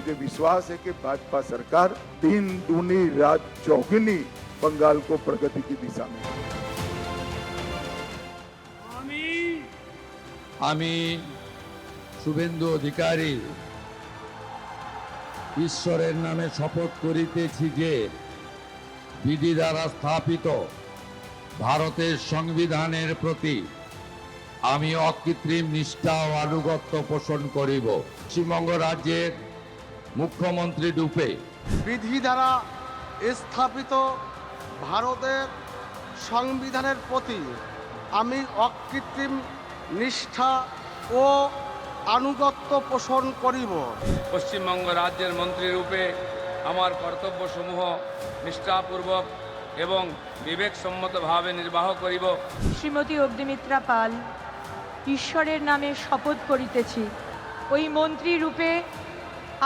मुझे विश्वास है कि भाजपा सरकार दिन दूनी रात चौगुनी बंगाल को प्रगति की दिशा में। আমি শুভেন্দু অধিকারী ঈশ্বরের নামে শপথ করিতেছি যে বিধি দ্বারা স্থাপিত ভারতের সংবিধানের প্রতি আমি অকৃত্রিম নিষ্ঠা ও আনুগত্য পোষণ করিব। পশ্চিমবঙ্গ রাজ্যের মুখ্যমন্ত্রী রূপে বিধি দ্বারা স্থাপিত ভারতের সংবিধানের প্রতি আমি অকৃত্রিম নিষ্ঠা ও আনুগত্য পোষণ করিব। পশ্চিমবঙ্গ রাজ্যের মন্ত্রী রূপে আমার কর্তব্যসমূহ নিষ্ঠাপূর্বক এবং বিবেকসম্মতভাবে নির্বাহ করিব। শ্রীমতী অগ্নিমিত্রা পাল ঈশ্বরের নামে শপথ করিতেছি, ওই মন্ত্রী রূপে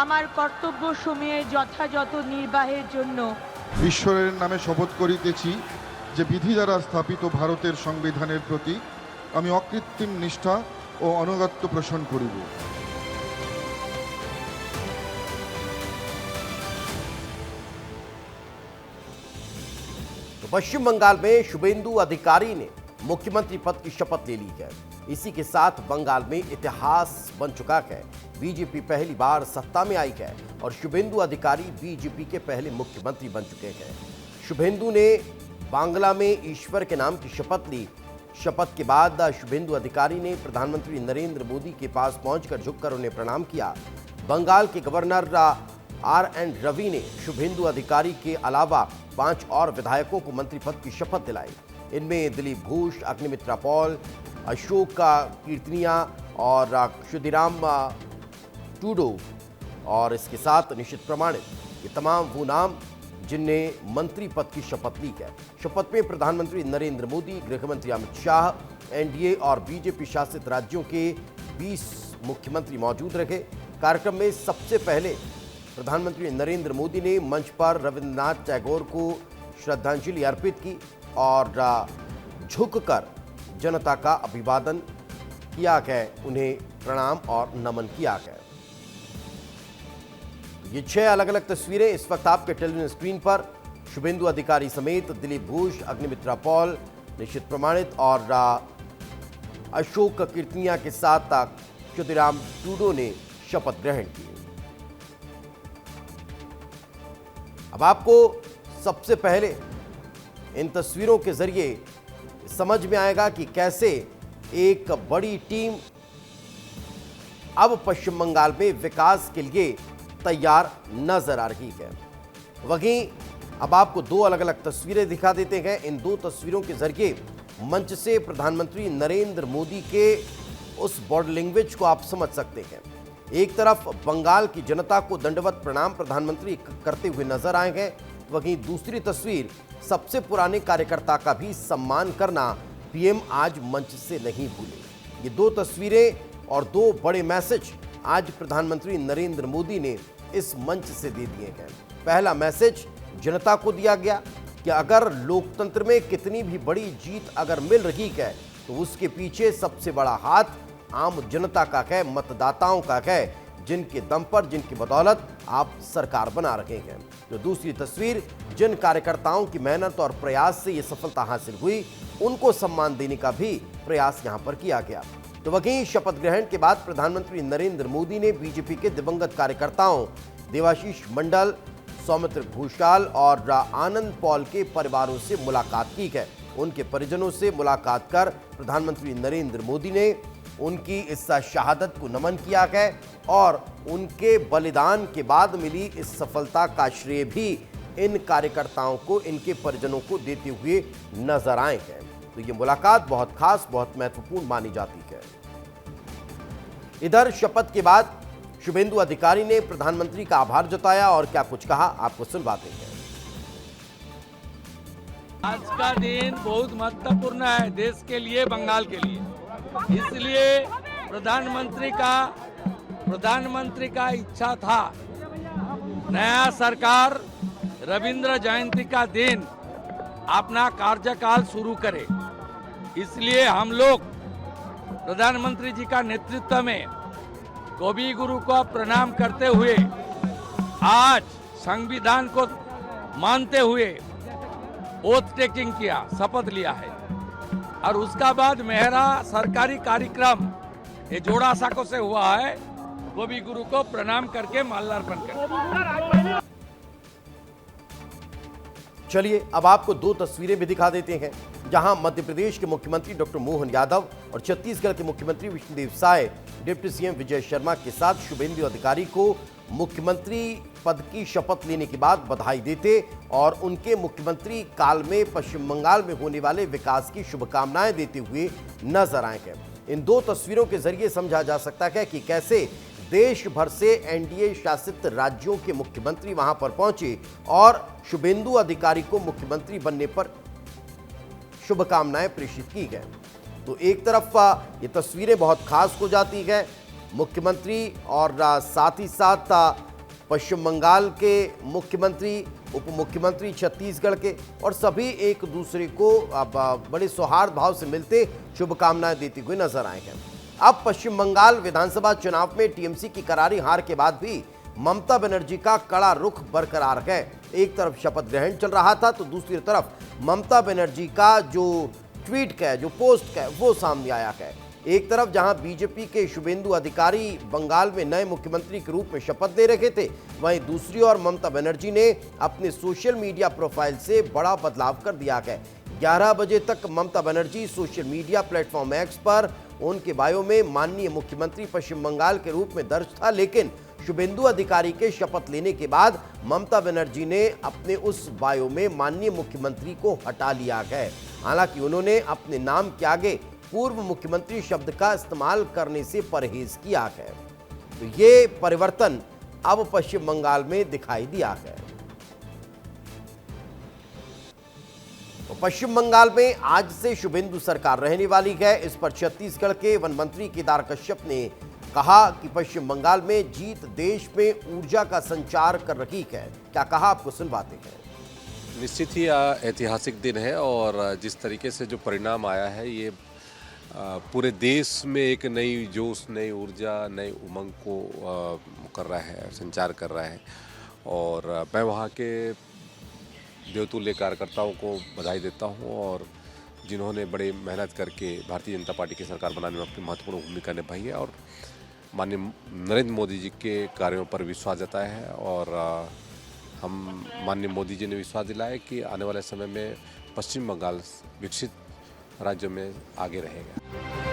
আমার কর্তব্যসমূহের যথাযথ নির্বাহের জন্য ঈশ্বরের নামে শপথ করিতেছি যে বিধি দ্বারা স্থাপিত ভারতের সংবিধানের প্রতি আমি অকৃত্রিম নিষ্ঠা ও অনুগত্য পোষণ করিব। तो पश्चिम बंगाल में शुभेंदु अधिकारी ने मुख्यमंत्री पद की शपथ ले ली है। इसी के साथ बंगाल में इतिहास बन चुका है। बीजेपी पहली बार सत्ता में आई है और शुभेंदु अधिकारी बीजेपी के पहले मुख्यमंत्री बन चुके हैं। शुभेंदु ने बांग्ला में ईश्वर के नाम की शपथ ली। शपथ के बाद शुभेंदु अधिकारी ने प्रधानमंत्री नरेंद्र मोदी के पास पहुंचकर झुककर उन्हें प्रणाम किया। बंगाल के गवर्नर RN रवि ने शुभेंदु अधिकारी के अलावा 5 और विधायकों को मंत्री पद की शपथ दिलाई। इनमें दिलीप घोष, अग्निमित्रा पॉल, अशोक कीर्तनिया और क्षुदिराम टूडो और इसके साथ निश्चित प्रमाणित, ये तमाम वो नाम जिनने मंत्री पद की शपथ ली है। शपथ में प्रधानमंत्री नरेंद्र मोदी, गृहमंत्री अमित शाह, NDA और बीजेपी शासित राज्यों के 20 मुख्यमंत्री मौजूद रहे। कार्यक्रम में सबसे पहले प्रधानमंत्री नरेंद्र मोदी ने मंच पर रविंद्रनाथ टैगोर को श्रद्धांजलि अर्पित की और झुककर जनता का अभिवादन किया गया, उन्हें प्रणाम और नमन किया गया। ये 6 अलग अलग तस्वीरें इस वक्त आपके टेलीविजन स्क्रीन पर शुभेंदु अधिकारी समेत दिलीप घोष, अग्निमित्रा पॉल, निश्चित प्रमाणित और अशोक कीर्तनिया के साथ क्षुदिराम टूडो ने शपथ ग्रहण की। अब आपको सबसे पहले इन तस्वीरों के जरिए समझ में आएगा कि कैसे एक बड़ी टीम अब पश्चिम बंगाल में विकास के लिए तैयार नजर आ रही है। वहीं अब आपको 2 अलग अलग तस्वीरें दिखा देते हैं। इन 2 तस्वीरों के जरिए मंच से प्रधानमंत्री नरेंद्र मोदी के उस बॉडी लैंग्वेज को आप समझ सकते हैं। एक तरफ बंगाल की जनता को दंडवत प्रणाम प्रधानमंत्री करते हुए नजर आए हैं, वहीं दूसरी तस्वीर सबसे पुराने कार्यकर्ता का भी सम्मान करना पीएम आज मंच से नहीं भूले। ये 2 तस्वीरें और 2 बड़े मैसेज आज प्रधानमंत्री नरेंद्र मोदी ने इस मंच से दे दिए गए। पहला मैसेज जनता को दिया गया कि अगर लोकतंत्र में कितनी भी बड़ी जीत अगर मिल रही है तो उसके पीछे सबसे बड़ा हाथ आम जनता का है, मतदाताओं का है, जिनके दम पर, जिनकी बदौलत आप सरकार बना रहे हैं। जो दूसरी तस्वीर जिन कार्यकर्ताओं की मेहनत और प्रयास से ये सफलता हासिल हुई, उनको सम्मान देने का भी प्रयास यहां पर किया गया। तो वहीं शपथ ग्रहण के बाद प्रधानमंत्री नरेंद्र मोदी ने बीजेपी के दिवंगत कार्यकर्ताओं देवाशीष मंडल, सौमित्र घोषाल और आनंद पॉल के परिवारों से मुलाकात की है। उनके परिजनों से मुलाकात कर प्रधानमंत्री नरेंद्र मोदी ने उनकी इस शहादत को नमन किया है और उनके बलिदान के बाद मिली इस सफलता का श्रेय भी इन कार्यकर्ताओं को, इनके परिजनों को देते हुए नजर आए हैं। तो ये मुलाकात बहुत खास, बहुत महत्वपूर्ण मानी जाती है। इधर शपथ के बाद शुभेंदु अधिकारी ने प्रधानमंत्री का आभार जताया और क्या कुछ कहा, आपको सुनवाते हैं। आज का दिन बहुत महत्वपूर्ण है देश के लिए, बंगाल के लिए। इसलिए प्रधानमंत्री का इच्छा था नया सरकार रविंद्र जयंती का दिन अपना कार्यकाल शुरू करे। इसलिए हम लोग प्रधानमंत्री जी का नेतृत्व में कवि गुरु को प्रणाम करते हुए आज संविधान को मानते हुए ओथ टेकिंग किया, शपथ लिया है। और उसका बाद मेरा सरकारी कार्यक्रम ये जोड़ा साको से हुआ है, वो भी गुरु को प्रणाम करके माल्यार्पण कर। चलिए अब आपको दो तस्वीरें भी दिखा देते हैं, जहां मध्य प्रदेश के मुख्यमंत्री डॉक्टर मोहन यादव और छत्तीसगढ़ के मुख्यमंत्री विष्णुदेव साय डिप्टी सीएम विजय शर्मा के साथ शुभेंदु अधिकारी को मुख्यमंत्री पद की शपथ लेने के बाद बधाई देते और उनके मुख्यमंत्री काल में पश्चिम बंगाल में होने वाले विकास की शुभकामनाएं देते हुए नजर आए हैं। इन दो तस्वीरों के जरिए समझा जा सकता है कि कैसे देश भर से एनडीए शासित राज्यों के मुख्यमंत्री वहां पर पहुंचे और शुभेंदु अधिकारी को मुख्यमंत्री बनने पर शुभकामनाएं प्रेषित की गई। तो एक तरफ ये तस्वीरें बहुत खास हो जाती है, मुख्यमंत्री और साथ ही साथ पश्चिम बंगाल के मुख्यमंत्री, उप मुख्यमंत्री छत्तीसगढ़ के, और सभी एक दूसरे को बड़े सौहार्द भाव से मिलते शुभकामनाएं देते हुए नजर आए हैं। अब पश्चिम बंगाल विधानसभा चुनाव में टीएमसी की करारी हार के बाद भी ममता बनर्जी का कड़ा रुख बरकरार है। एक तरफ शपथ ग्रहण चल रहा था तो दूसरी तरफ ममता बनर्जी का जो ट्वीट है, जो पोस्ट है, वो सामने आया है। एक तरफ जहां बीजेपी के शुभेंदु अधिकारी बंगाल में नए मुख्यमंत्री के रूप में शपथ ले रहे थे, वहीं दूसरी ओर ममता बनर्जी ने अपने सोशल मीडिया प्रोफाइल से बड़ा बदलाव कर दिया है। 11 बजे तक Mamata Banerjee social media platform X पर उनके बायो में माननीय मुख्यमंत्री पश्चिम बंगाल के रूप में दर्ज था, लेकिन शुभेंदु अधिकारी के शपथ लेने के बाद ममता बनर्जी ने अपने उस बायो में माननीय मुख्यमंत्री को हटा लिया है। हालांकि उन्होंने अपने नाम के आगे पूर्व मुख्यमंत्री शब्द का इस्तेमाल करने से परहेज किया है। तो ये परिवर्तन अब पश्चिम बंगाल में दिखाई दिया है। तो पश्चिम बंगाल में आज से शुभेंदु सरकार रहने वाली है। इस पर छत्तीसगढ़ के वन मंत्री केदार कश्यप ने कहा कि पश्चिम बंगाल में जीत देश में ऊर्जा का संचार कर रही है। क्या कहा, आपको सुनवाते हैं। निश्चित ही ऐतिहासिक दिन है और जिस तरीके से जो परिणाम आया है, ये पूरे देश में एक नई जोश, नई ऊर्जा, नई उमंग को कर रहा है, संचार कर रहा है। और मैं वहाँ के देवतुल्य कार्यकर्ताओं को बधाई देता हूँ और जिन्होंने बड़े मेहनत करके भारतीय जनता पार्टी की सरकार बनाने में अपनी महत्वपूर्ण भूमिका निभाई है और माननीय नरेंद्र मोदी जी के कार्यों पर विश्वास जताया है। और हम माननीय मोदी जी ने विश्वास दिलाया कि आने वाले समय में पश्चिम बंगाल विकसित राज्यों में आगे रहेगा।